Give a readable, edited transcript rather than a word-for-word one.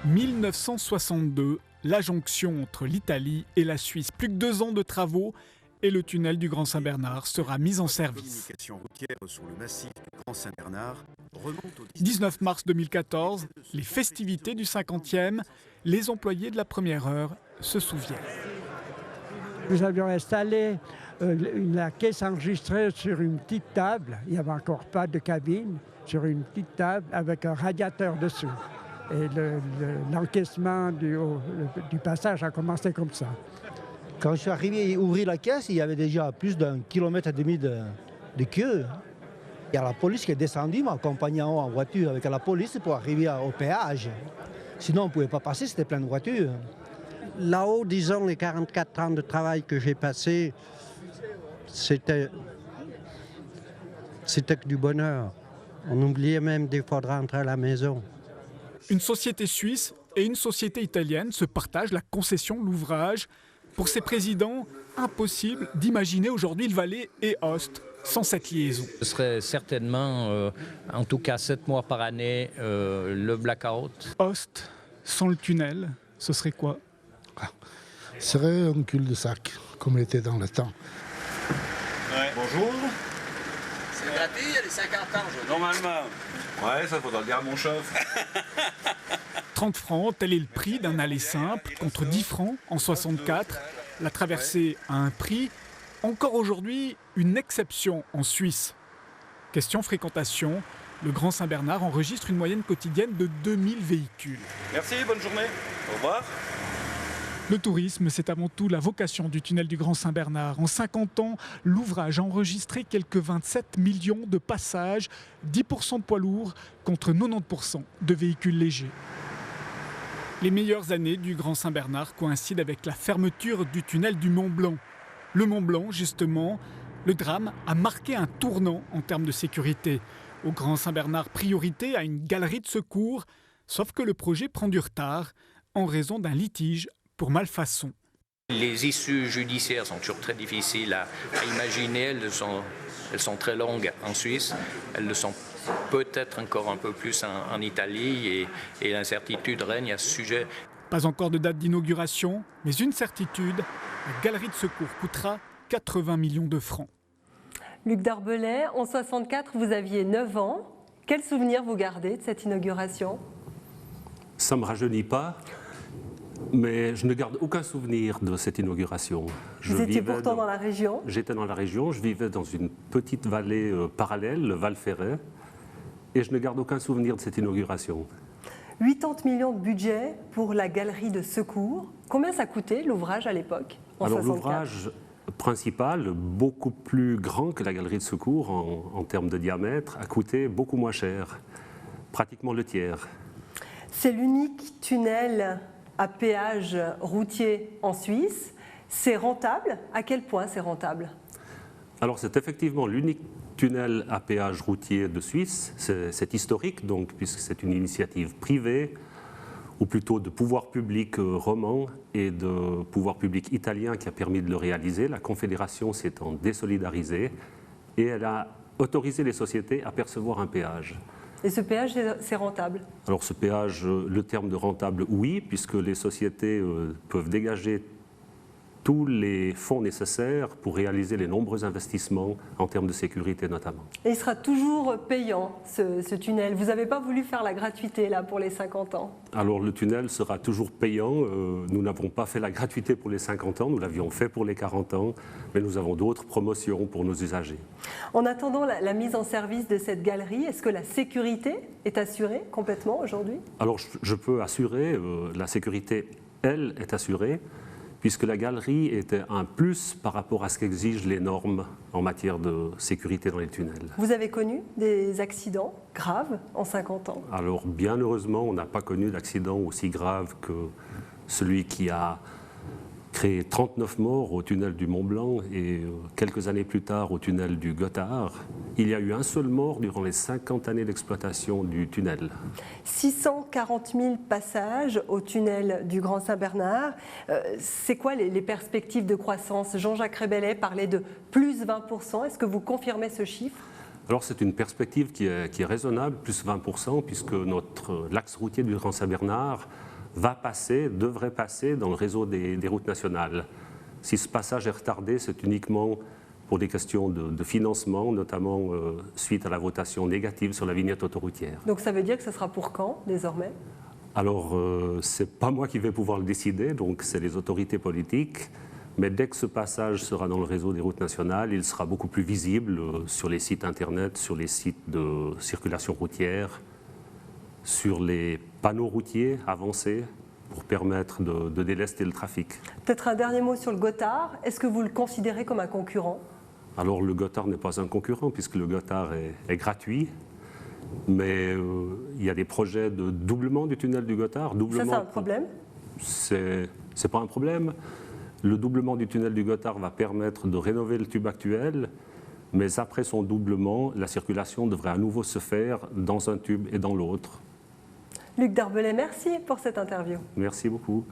1962, la jonction entre l'Italie et la Suisse. Plus que 2 ans de travaux et le tunnel du Grand Saint-Bernard sera mis en service. 19 mars 2014, les festivités du 50e, les employés de la première heure se souviennent. Nous avions installé la caisse enregistrée sur une petite table, il n'y avait encore pas de cabine, sur une petite table avec un radiateur dessous. Et l'encaissement du passage a commencé comme ça. Quand je suis arrivé à ouvrir la caisse, il y avait déjà plus d'1,5 km de queue. Il y a la police qui est descendue, m'accompagnait en voiture avec la police pour arriver au péage. Sinon, on ne pouvait pas passer, c'était plein de voitures. Là-haut, disons, les 44 ans de travail que j'ai passé, c'était que du bonheur. On oubliait même des fois de rentrer à la maison. Une société suisse et une société italienne se partagent la concession de l'ouvrage. Pour ces présidents, impossible d'imaginer aujourd'hui le Valais et Ostres sans cette liaison. Ce serait certainement, en tout cas 7 mois par année, le blackout. Ostres, sans le tunnel, ce serait quoi? Ce serait un cul-de-sac, comme il était dans le temps. Ouais. Bonjour. C'est gratuit, il y a les 50 ans. Normalement. Ouais, ça faudra le dire à mon chef. 30 francs, tel est le prix d'un aller simple, contre 10 francs en 64. La traversée a un prix, encore aujourd'hui, une exception en Suisse. Question fréquentation, le Grand Saint-Bernard enregistre une moyenne quotidienne de 2000 véhicules. Merci, bonne journée. Au revoir. Le tourisme, c'est avant tout la vocation du tunnel du Grand Saint-Bernard. En 50 ans, l'ouvrage a enregistré quelques 27 millions de passages, 10% de poids lourds contre 90% de véhicules légers. Les meilleures années du Grand Saint-Bernard coïncident avec la fermeture du tunnel du Mont-Blanc. Le Mont-Blanc, justement, le drame a marqué un tournant en termes de sécurité. Au Grand Saint-Bernard, priorité à une galerie de secours, sauf que le projet prend du retard en raison d'un litige pour malfaçon. Les issues judiciaires sont toujours très difficiles à imaginer. Elles sont très longues en Suisse. Elles le sont peut-être encore un peu plus en Italie et l'incertitude règne à ce sujet. Pas encore de date d'inauguration, mais une certitude, la galerie de secours coûtera 80 millions de francs. Luc Darbelay, en 64, vous aviez 9 ans. Quel souvenir vous gardez de cette inauguration? Ça ne me rajeunit pas. Mais je ne garde aucun souvenir de cette inauguration. Vous étiez pourtant dans la région? J'étais dans la région, je vivais dans une petite vallée parallèle, le Val Ferret, et je ne garde aucun souvenir de cette inauguration. 80 millions de budget pour la galerie de secours. Combien ça coûtait l'ouvrage à l'époque? Alors l'ouvrage principal, beaucoup plus grand que la galerie de secours en termes de diamètre, a coûté beaucoup moins cher, pratiquement le tiers. C'est l'unique tunnel à péage routier en Suisse. C'est rentable? À quel point c'est rentable? Alors c'est effectivement l'unique tunnel à péage routier de Suisse. C'est historique, donc, puisque c'est une initiative privée, ou plutôt de pouvoir public roman et de pouvoir public italien qui a permis de le réaliser. La Confédération s'étant désolidarisée et elle a autorisé les sociétés à percevoir un péage. Et ce péage, c'est rentable? Alors ce péage, le terme de rentable, oui, puisque les sociétés peuvent dégager tous les fonds nécessaires pour réaliser les nombreux investissements en termes de sécurité notamment. Et il sera toujours payant, ce tunnel. Vous n'avez pas voulu faire la gratuité là pour les 50 ans? Alors le tunnel sera toujours payant. Nous n'avons pas fait la gratuité pour les 50 ans, nous l'avions fait pour les 40 ans, mais nous avons d'autres promotions pour nos usagers. En attendant la mise en service de cette galerie, est-ce que la sécurité est assurée complètement aujourd'hui? Alors je peux assurer, la sécurité, elle, est assurée, puisque la galerie était un plus par rapport à ce qu'exigent les normes en matière de sécurité dans les tunnels. Vous avez connu des accidents graves en 50 ans? Alors bien heureusement, on n'a pas connu d'accident aussi grave que celui qui a créé 39 morts au tunnel du Mont-Blanc et quelques années plus tard au tunnel du Gothard. Il y a eu un seul mort durant les 50 années d'exploitation du tunnel. 640 000 passages au tunnel du Grand Saint-Bernard. C'est quoi les perspectives de croissance? Jean-Jacques Rébellet parlait de plus 20%. Est-ce que vous confirmez ce chiffre? Alors c'est une perspective qui est raisonnable, plus 20%, puisque l'axe routier du Grand Saint-Bernard devrait passer dans le réseau des routes nationales. Si ce passage est retardé, c'est uniquement pour des questions de financement, notamment suite à la votation négative sur la vignette autoroutière. Donc ça veut dire que ce sera pour quand, désormais? Alors, ce n'est pas moi qui vais pouvoir le décider, donc c'est les autorités politiques. Mais dès que ce passage sera dans le réseau des routes nationales, il sera beaucoup plus visible sur les sites Internet, sur les sites de circulation routière, sur les panneaux routiers avancés pour permettre de délester le trafic. Peut-être un dernier mot sur le Gothard. Est-ce que vous le considérez comme un concurrent? Alors, le Gothard n'est pas un concurrent puisque le Gothard est gratuit. Mais il y a des projets de doublement du tunnel du Gothard. Ça, c'est un problème? C'est pas un problème. Le doublement du tunnel du Gothard va permettre de rénover le tube actuel, mais après son doublement, la circulation devrait à nouveau se faire dans un tube et dans l'autre. Luc Darbellet, merci pour cette interview. Merci beaucoup.